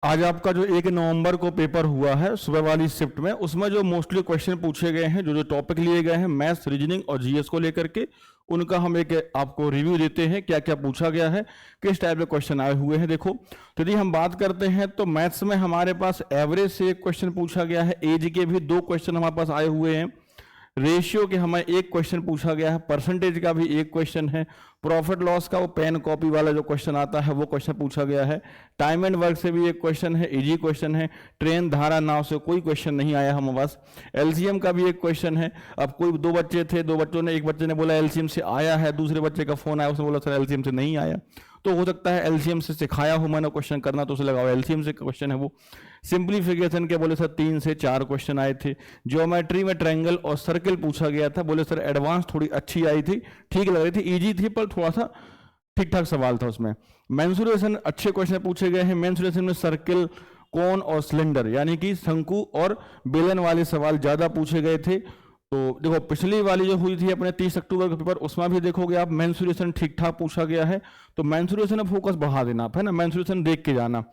आज आपका जो 1 नवंबर को पेपर हुआ है सुबह वाली शिफ्ट में, उसमें जो मोस्टली क्वेश्चन पूछे गए हैं, जो जो टॉपिक लिए गए हैं मैथ्स, रीजनिंग और जीएस को लेकर के, उनका हम एक आपको रिव्यू देते हैं क्या क्या पूछा गया है, किस टाइप के क्वेश्चन आए हुए हैं। देखो, तो यदि हम बात करते हैं तो मैथ्स में हमारे पास एवरेज से एक क्वेश्चन पूछा गया है, एज के भी 2 क्वेश्चन हमारे पास आए हुए हैं, रेशियो के हमें 1 क्वेश्चन पूछा गया है, परसेंटेज का भी 1 क्वेश्चन है, प्रॉफिट लॉस का वो पेन कॉपी वाला जो क्वेश्चन आता है वो क्वेश्चन पूछा गया है, टाइम एंड वर्क से भी 1 क्वेश्चन है, इजी क्वेश्चन है, ट्रेन धारा नाव से कोई क्वेश्चन नहीं आया हमारे पास, एलसीएम का भी 1 क्वेश्चन है। अब कोई 2 बच्चे थे, 2 बच्चों ने, एक बच्चे ने बोला एलसीएम से आया है, दूसरे बच्चे का फोन आया, उसने बोला सर एलसीएम से नहीं आया। तो हो सकता है एलसीएम से सिखाया हो मैंने क्वेश्चन करना, तो उसे लगाओ एलसीएम से क्वेश्चन है वो। सिंप्लीफिकेशन के बोले सर 3 से 4 क्वेश्चन आए थे। ज्योमेट्री में ट्रायंगल और सर्कल पूछा गया था, बोले सर एडवांस थोड़ी अच्छी आई थी, ठीक लग रही थी, इजी थी पर थोड़ा सा ठीक ठाक सवाल था उसमें। मेंसुरेशन अच्छे क्वेश्चन पूछे गए हैं, मेंसुरेशन में सर्कल, कोन और सिलेंडर यानी कि शंकु और बेलन वाले सवाल ज्यादा पूछे गए थे। तो देखो पिछली वाली जो हुई थी अपने 30 अक्टूबर का पेपर, उसमें भी देखोगे आप मेंसुरेशन ठीक ठाक पूछा गया है, तो मेंसुरेशन में फोकस बढ़ा देना आप, है ना, मेंसुरेशन देख के जाना।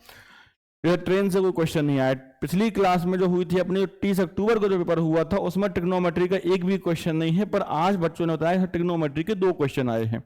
यह ट्रेन से कोई क्वेश्चन नहीं आया। पिछली क्लास में जो हुई थी अपनी 30 अक्टूबर को जो पेपर हुआ था उसमें ट्रिग्नोमेट्री का एक भी क्वेश्चन नहीं है, पर आज बच्चों ने बताया ट्रिग्नोमेट्री के 2 क्वेश्चन आए हैं।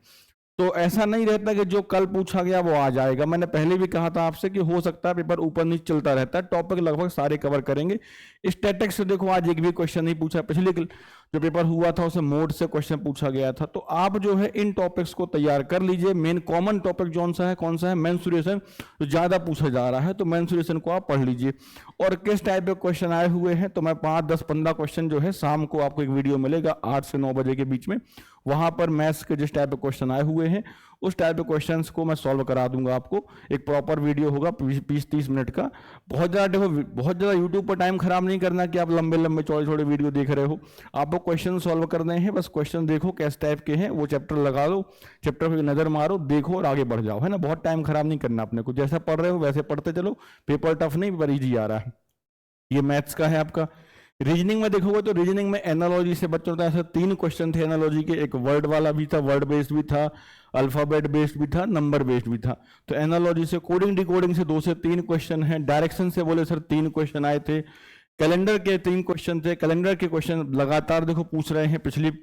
तो ऐसा नहीं रहता कि जो कल पूछा गया वो आ जाएगा, मैंने पहले भी कहा था आपसे कि हो सकता है पेपर ऊपर नीचे चलता रहता है, टॉपिक लगभग सारे कवर करेंगे। स्टैटिक्स से देखो आज एक भी क्वेश्चन नहीं पूछा, पिछले जो पेपर हुआ था उसमें मोड से क्वेश्चन पूछा गया था। तो आप जो है इन टॉपिक्स को तैयार कर लीजिए। मेन कॉमन टॉपिक कौन सा है, मेंसुरेशन, तो ज्यादा पूछा जा रहा है, तो मेंसुरेशन को आप पढ़ लीजिए। और किस टाइप के क्वेश्चन आए हुए हैं, तो मैं 5, 10, 15 क्वेश्चन जो है शाम को आपको एक वीडियो मिलेगा 8 से 9 बजे के बीच में, वहां पर मैथ्स के जिस टाइप के क्वेश्चन आए हुए हैं उस टाइप के क्वेश्चंस को मैं सॉल्व करा दूंगा आपको। एक प्रॉपर वीडियो होगा 20-30 मिनट का। बहुत ज़्यादा देखो, बहुत ज़्यादा यूट्यूब पर टाइम खराब नहीं करना कि आप लंबे लंबे चौड़े छोड़े वीडियो देख रहे हो, आपको क्वेश्चन सॉल्व करने हैं, बस क्वेश्चन देखो किस टाइप के हैं, वो चैप्टर लगा लो, चैप्टर पर नजर मारो, देखो और आगे बढ़ जाओ, है ना। बहुत टाइम खराब नहीं करना अपने को, जैसा पढ़ रहे हो वैसे पढ़ते चलो, पेपर टफ नहीं, पेपर ईजी आ रहा है। ये मैथ्स का है आपका। रीजनिंग में देखोगे तो रीजनिंग में एनालॉजी से बच्चों का ऐसे 3 क्वेश्चन थे एनालॉजी के, एक वर्ड वाला भी था, वर्ड बेस्ड भी था, अल्फाबेट बेस्ड भी था, नंबर बेस्ड भी था। तो एनालॉजी से कोडिंग डिकोडिंग से 2 से 3 क्वेश्चन है। डायरेक्शन से बोले सर 3 क्वेश्चन आए थे। कैलेंडर के 3 क्वेश्चन थे। कैलेंडर के क्वेश्चन लगातार देखो पूछ रहे हैं, पिछली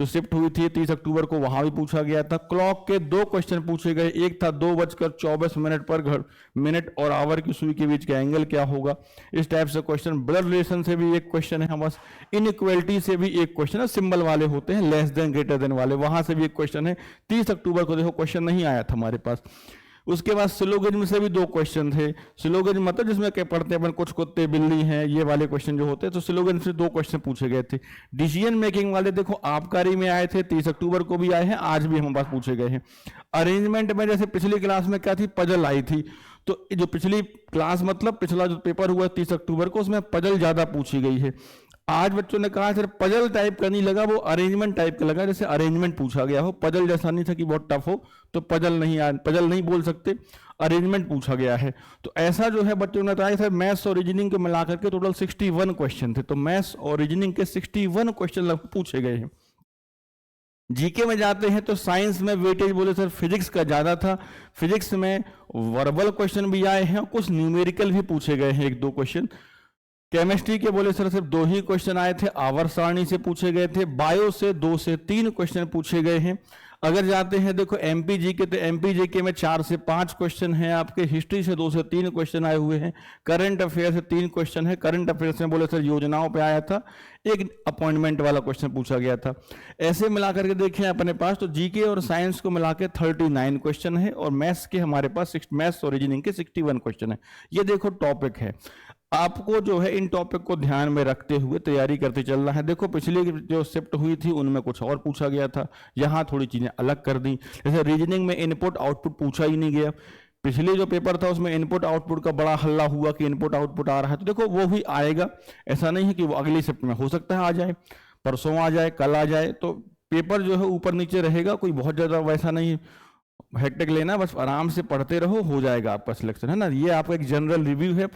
जो शिफ्ट हुई थी 30 अक्टूबर को वहां भी पूछा गया था। क्लॉक के 2 क्वेश्चन पूछे गए, एक था 2:24 पर मिनट और आवर की सुई के बीच का एंगल क्या होगा, इस टाइप से क्वेश्चन। ब्लड रिलेशन से भी 1 क्वेश्चन है बस। इनइक्वलिटी से भी 1 क्वेश्चन है, सिंबल वाले होते हैं, लेस देन ग्रेटर देन वाले, वहां से भी 1 क्वेश्चन है। 30 अक्टूबर को देखो क्वेश्चन नहीं आया था हमारे पास। उसके बाद सिलोगिज्म से भी 2 क्वेश्चन थे। सिलोगिज्म मतलब जिसमें क्या पढ़ते हैं अपन, कुछ कुत्ते बिल्ली हैं, ये वाले क्वेश्चन जो होते हैं, तो सिलोगिज्म से 2 क्वेश्चन पूछे गए थे। डिसीजन मेकिंग वाले देखो आबकारी में आए थे, 30 अक्टूबर को भी आए हैं, आज भी हमारे पास पूछे गए हैं। अरेंजमेंट में जैसे पिछली क्लास में क्या थी, पजल आई थी, तो जो पिछली क्लास मतलब पिछला जो पेपर हुआ 30 अक्टूबर को, उसमें पजल ज्यादा पूछी गई है। आज बच्चों ने कहा सर पजल टाइप का नहीं लगा, वो अरेंजमेंट टाइप का लगा, जैसे अरेंजमेंट पूछा गया हो, पजल जैसा नहीं था कि बहुत टफ हो, तो पजल नहीं बोल सकते, अरेंजमेंट पूछा गया है। तो ऐसा जो है बच्चों ने बताया सर मैथ्स और रीजनिंग को मिलाकर के टोटल 61 क्वेश्चन थे, तो मैथ्स और रीजनिंग के 61 क्वेश्चन पूछे गए हैं। जीके में जाते हैं तो साइंस में वेटेज बोले सर फिजिक्स का ज्यादा था। फिजिक्स में वर्बल क्वेश्चन भी आए हैं, कुछ न्यूमेरिकल भी पूछे गए हैं, 1-2 क्वेश्चन। केमिस्ट्री के बोले सर सिर्फ 2 ही क्वेश्चन आए थे, आवर्त सारणी से पूछे गए थे। बायो से 2 से 3 क्वेश्चन पूछे गए हैं। अगर जाते हैं देखो एमपी जीके, तो एमपी जीके में 4 से 5 क्वेश्चन हैं आपके। हिस्ट्री से 2 से 3 क्वेश्चन आए हुए हैं। करंट अफेयर से 3 क्वेश्चन है। करंट अफेयर्स में बोले सर योजनाओं पे आया था, एक अपॉइंटमेंट वाला क्वेश्चन पूछा गया था। ऐसे मिलाकर के देखें अपने पास तो जीके और साइंस को मिला के 39 क्वेश्चन है, और मैथ्स के हमारे पास मैथ्स और रीजनिंग के 61 क्वेश्चन है। ये देखो टॉपिक है, आपको जो है इन टॉपिक को ध्यान में रखते हुए तैयारी करते चलना है। देखो पिछली जो शिफ्ट हुई थी उनमें कुछ और पूछा गया था, यहाँ थोड़ी चीजें अलग कर दी। जैसे रीजनिंग में इनपुट आउटपुट पूछा ही नहीं गया। पिछले जो पेपर था उसमें इनपुट आउटपुट का बड़ा हल्ला हुआ कि इनपुट आउटपुट आ रहा है, तो देखो वो भी आएगा, ऐसा नहीं है कि वो अगली शिफ्ट में, हो सकता है आ जाए, परसों आ जाए, कल आ जाए। तो पेपर जो है ऊपर नीचे रहेगा, कोई बहुत ज्यादा वैसा नहीं हेक्टिक लेना, बस आराम से पढ़ते रहो, हो जाएगा आपका सिलेक्शन, है ना। ये आपका एक जनरल रिव्यू है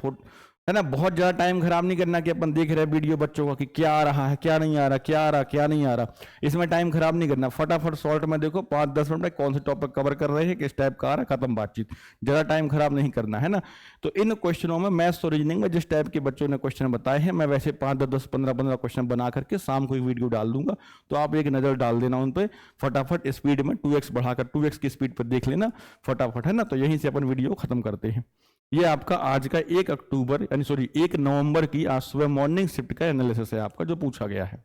है ना। बहुत ज़्यादा टाइम खराब नहीं करना कि अपन देख रहे हैं वीडियो बच्चों का कि क्या आ रहा है, क्या नहीं आ रहा, क्या आ रहा, क्या नहीं आ रहा। इसमें टाइम खराब नहीं करना, फटाफट शॉर्ट में देखो 5-10 मिनट में कौन से टॉपिक कवर कर रहे हैं, किस टाइप का आ रहा है, खत्म बातचीत। ज़्यादा टाइम खराब नहीं करना है ना। तो इन क्वेश्चनों में मैथ्स और रीजनिंग में जिस टाइप के बच्चों ने क्वेश्चन बताए हैं, मैं वैसे 5-10, 15-15 क्वेश्चन बना करके शाम को एक वीडियो डाल दूंगा, तो आप एक नज़र डाल देना उन पर। फटाफट स्पीड में 2x बढ़ाकर 2x की स्पीड पर देख लेना फटाफट, है ना। तो यहीं से अपन वीडियो खत्म करते हैं। ये आपका आज का 1 अक्टूबर यानी सॉरी 1 नवंबर की आज सुबह मॉर्निंग शिफ्ट का एनालिसिस है आपका जो पूछा गया है।